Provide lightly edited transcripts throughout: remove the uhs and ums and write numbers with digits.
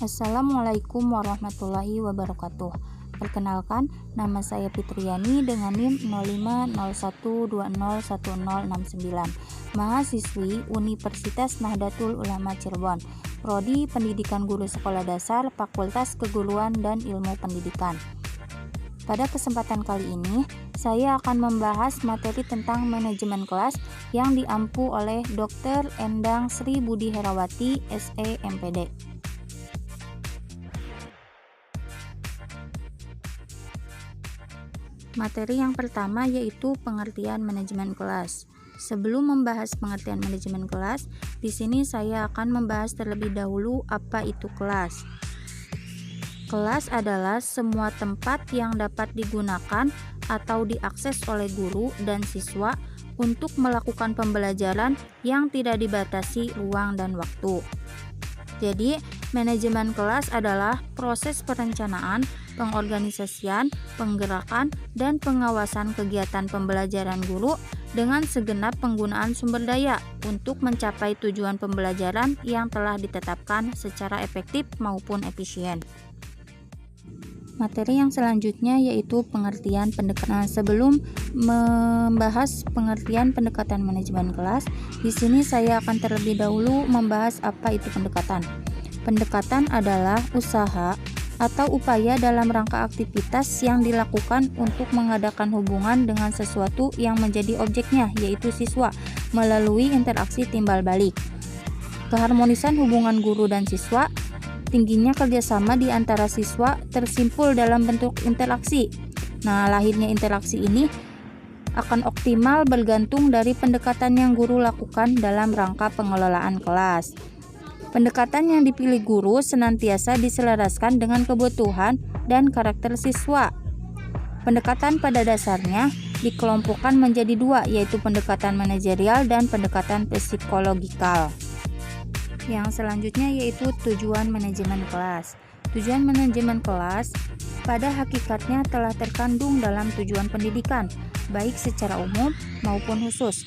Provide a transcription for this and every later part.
Assalamualaikum warahmatullahi wabarakatuh. Perkenalkan, nama saya Fitriani dengan NIM 0501201069, mahasiswi Universitas Nahdlatul Ulama Cirebon, Prodi Pendidikan Guru Sekolah Dasar, Fakultas Keguruan dan Ilmu Pendidikan. Pada kesempatan kali ini, saya akan membahas materi tentang manajemen kelas yang diampu oleh Dr. Endang Sri Budi Herawati, SE MPD. Materi yang pertama yaitu pengertian manajemen kelas. Sebelum membahas pengertian manajemen kelas, di sini saya akan membahas terlebih dahulu apa itu kelas. Kelas adalah semua tempat yang dapat digunakan atau diakses oleh guru dan siswa untuk melakukan pembelajaran yang tidak dibatasi ruang dan waktu. Jadi, manajemen kelas adalah proses perencanaan, pengorganisasian, penggerakan, dan pengawasan kegiatan pembelajaran guru dengan segenap penggunaan sumber daya untuk mencapai tujuan pembelajaran yang telah ditetapkan secara efektif maupun efisien. Materi yang selanjutnya yaitu pengertian pendekatan. Sebelum membahas pengertian pendekatan manajemen kelas, di sini saya akan terlebih dahulu membahas apa itu pendekatan. Pendekatan adalah usaha atau upaya dalam rangka aktivitas yang dilakukan untuk mengadakan hubungan dengan sesuatu yang menjadi objeknya, yaitu siswa, melalui interaksi timbal balik. Keharmonisan hubungan guru dan siswa, tingginya kerjasama di antara siswa tersimpul dalam bentuk interaksi. Nah, lahirnya interaksi ini akan optimal bergantung dari pendekatan yang guru lakukan dalam rangka pengelolaan kelas. Pendekatan yang dipilih guru senantiasa diselaraskan dengan kebutuhan dan karakter siswa. Pendekatan pada dasarnya dikelompokkan menjadi dua, yaitu pendekatan manajerial dan pendekatan psikologikal. Yang selanjutnya yaitu tujuan manajemen kelas. Tujuan manajemen kelas pada hakikatnya telah terkandung dalam tujuan pendidikan, baik secara umum maupun khusus.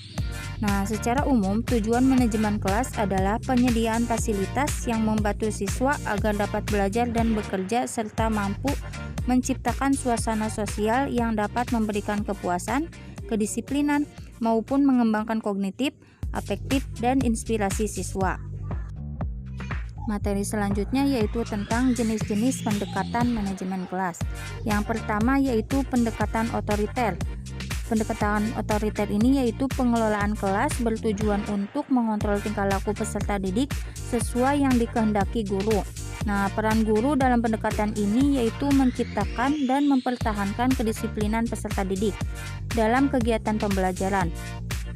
Nah, secara umum, tujuan manajemen kelas adalah penyediaan fasilitas yang membantu siswa agar dapat belajar dan bekerja serta mampu menciptakan suasana sosial yang dapat memberikan kepuasan, kedisiplinan, maupun mengembangkan kognitif, afektif, dan inspirasi siswa. Materi selanjutnya yaitu tentang jenis-jenis pendekatan manajemen kelas. Yang pertama yaitu pendekatan otoriter. Pendekatan otoriter ini yaitu pengelolaan kelas bertujuan untuk mengontrol tingkah laku peserta didik sesuai yang dikehendaki guru. Nah, peran guru dalam pendekatan ini yaitu menciptakan dan mempertahankan kedisiplinan peserta didik dalam kegiatan pembelajaran.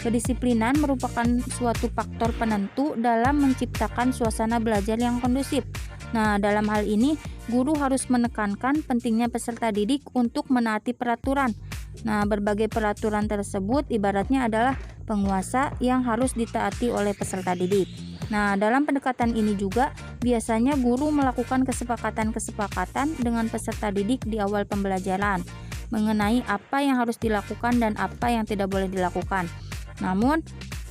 Kedisiplinan merupakan suatu faktor penentu dalam menciptakan suasana belajar yang kondusif. Nah, dalam hal ini, guru harus menekankan pentingnya peserta didik untuk menaati peraturan. Nah, berbagai peraturan tersebut ibaratnya adalah penguasa yang harus ditaati oleh peserta didik. Nah, dalam pendekatan ini juga biasanya guru melakukan kesepakatan-kesepakatan dengan peserta didik di awal pembelajaran mengenai apa yang harus dilakukan dan apa yang tidak boleh dilakukan. Namun,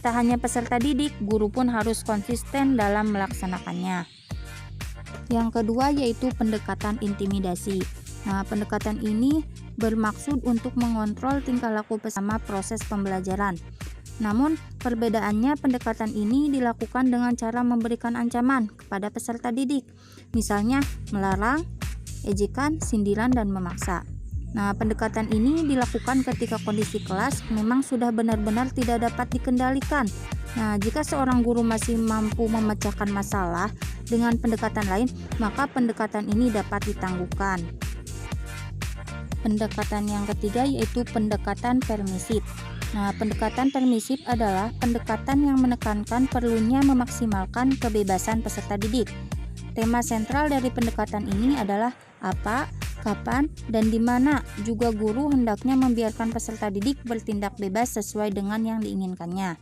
tak hanya peserta didik, guru pun harus konsisten dalam melaksanakannya. Yang kedua yaitu pendekatan intimidasi. Nah, pendekatan ini bermaksud untuk mengontrol tingkah laku bersama proses pembelajaran. Namun, perbedaannya pendekatan ini dilakukan dengan cara memberikan ancaman kepada peserta didik, misalnya melarang, ejekan, sindiran, dan memaksa. Nah, pendekatan ini dilakukan ketika kondisi kelas memang sudah benar-benar tidak dapat dikendalikan. Nah, jika seorang guru masih mampu memecahkan masalah dengan pendekatan lain, maka pendekatan ini dapat ditangguhkan. Pendekatan yang ketiga yaitu pendekatan permisif. Nah, pendekatan permisif adalah pendekatan yang menekankan perlunya memaksimalkan kebebasan peserta didik. Tema sentral dari pendekatan ini adalah apa, kapan, dan di mana juga guru hendaknya membiarkan peserta didik bertindak bebas sesuai dengan yang diinginkannya.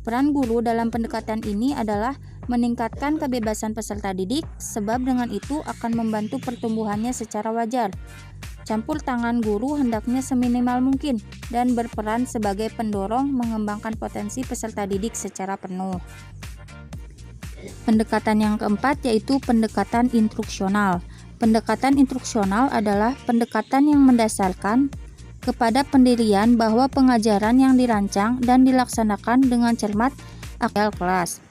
Peran guru dalam pendekatan ini adalah meningkatkan kebebasan peserta didik, sebab dengan itu akan membantu pertumbuhannya secara wajar. Campur tangan guru hendaknya seminimal mungkin dan berperan sebagai pendorong mengembangkan potensi peserta didik secara penuh. Pendekatan yang keempat yaitu pendekatan instruksional. Pendekatan instruksional adalah pendekatan yang mendasarkan kepada pendirian bahwa pengajaran yang dirancang dan dilaksanakan dengan cermat akal kelas.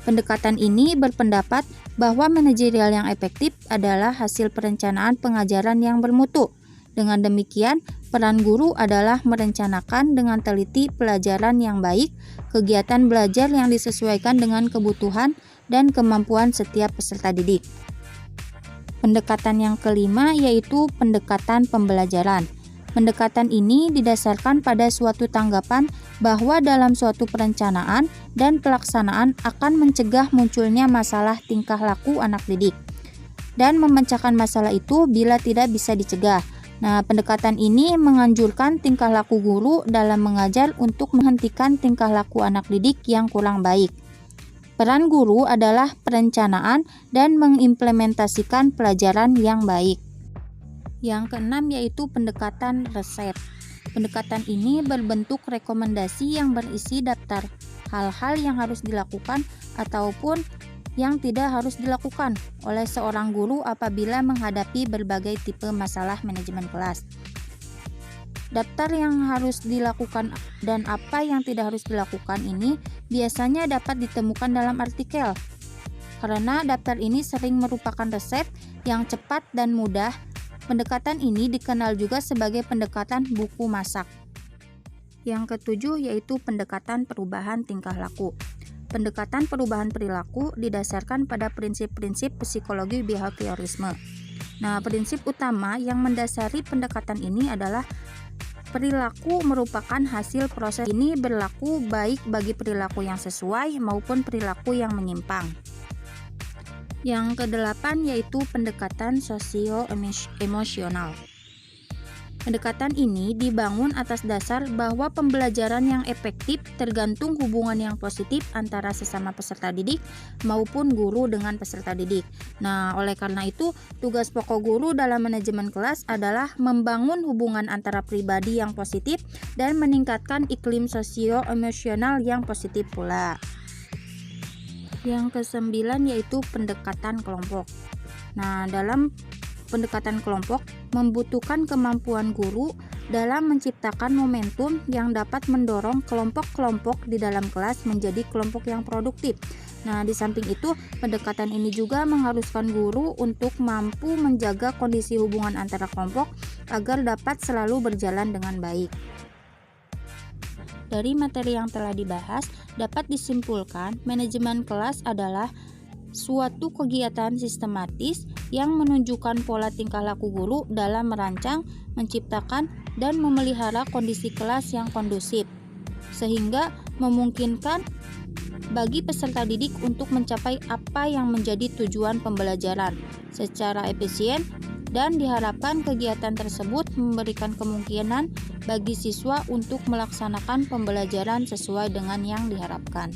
Pendekatan ini berpendapat bahwa manajerial yang efektif adalah hasil perencanaan pengajaran yang bermutu. Dengan demikian, peran guru adalah merencanakan dengan teliti pelajaran yang baik, kegiatan belajar yang disesuaikan dengan kebutuhan dan kemampuan setiap peserta didik. Pendekatan yang kelima yaitu pendekatan pembelajaran. Pendekatan ini didasarkan pada suatu tanggapan bahwa dalam suatu perencanaan dan pelaksanaan akan mencegah munculnya masalah tingkah laku anak didik dan memecahkan masalah itu bila tidak bisa dicegah. Nah, pendekatan ini menganjurkan tingkah laku guru dalam mengajar untuk menghentikan tingkah laku anak didik yang kurang baik. Peran guru adalah perencanaan dan mengimplementasikan pelajaran yang baik. Yang keenam yaitu pendekatan resep. Pendekatan ini berbentuk rekomendasi yang berisi daftar hal-hal yang harus dilakukan ataupun yang tidak harus dilakukan oleh seorang guru apabila menghadapi berbagai tipe masalah manajemen kelas. Daftar yang harus dilakukan dan apa yang tidak harus dilakukan ini biasanya dapat ditemukan dalam artikel. Karena daftar ini sering merupakan resep yang cepat dan mudah, pendekatan ini dikenal juga sebagai pendekatan buku masak. Yang ketujuh yaitu pendekatan perubahan tingkah laku. Pendekatan perubahan perilaku didasarkan pada prinsip-prinsip psikologi behaviorisme. Nah, prinsip utama yang mendasari pendekatan ini adalah perilaku merupakan hasil proses. Ini berlaku baik bagi perilaku yang sesuai maupun perilaku yang menyimpang. Yang kedelapan yaitu pendekatan sosio-emosional. Pendekatan ini dibangun atas dasar bahwa pembelajaran yang efektif tergantung hubungan yang positif antara sesama peserta didik maupun guru dengan peserta didik. Nah, oleh karena itu, tugas pokok guru dalam manajemen kelas adalah membangun hubungan antara pribadi yang positif dan meningkatkan iklim sosio-emosional yang positif pula. Yang kesembilan yaitu pendekatan kelompok. Nah, dalam pendekatan kelompok membutuhkan kemampuan guru dalam menciptakan momentum yang dapat mendorong kelompok-kelompok di dalam kelas menjadi kelompok yang produktif. Nah, di samping itu, pendekatan ini juga mengharuskan guru untuk mampu menjaga kondisi hubungan antara kelompok agar dapat selalu berjalan dengan baik. Dari materi yang telah dibahas, dapat disimpulkan manajemen kelas adalah suatu kegiatan sistematis yang menunjukkan pola tingkah laku guru dalam merancang, menciptakan, dan memelihara kondisi kelas yang kondusif, sehingga memungkinkan bagi peserta didik untuk mencapai apa yang menjadi tujuan pembelajaran secara efisien, dan diharapkan kegiatan tersebut memberikan kemungkinan bagi siswa untuk melaksanakan pembelajaran sesuai dengan yang diharapkan.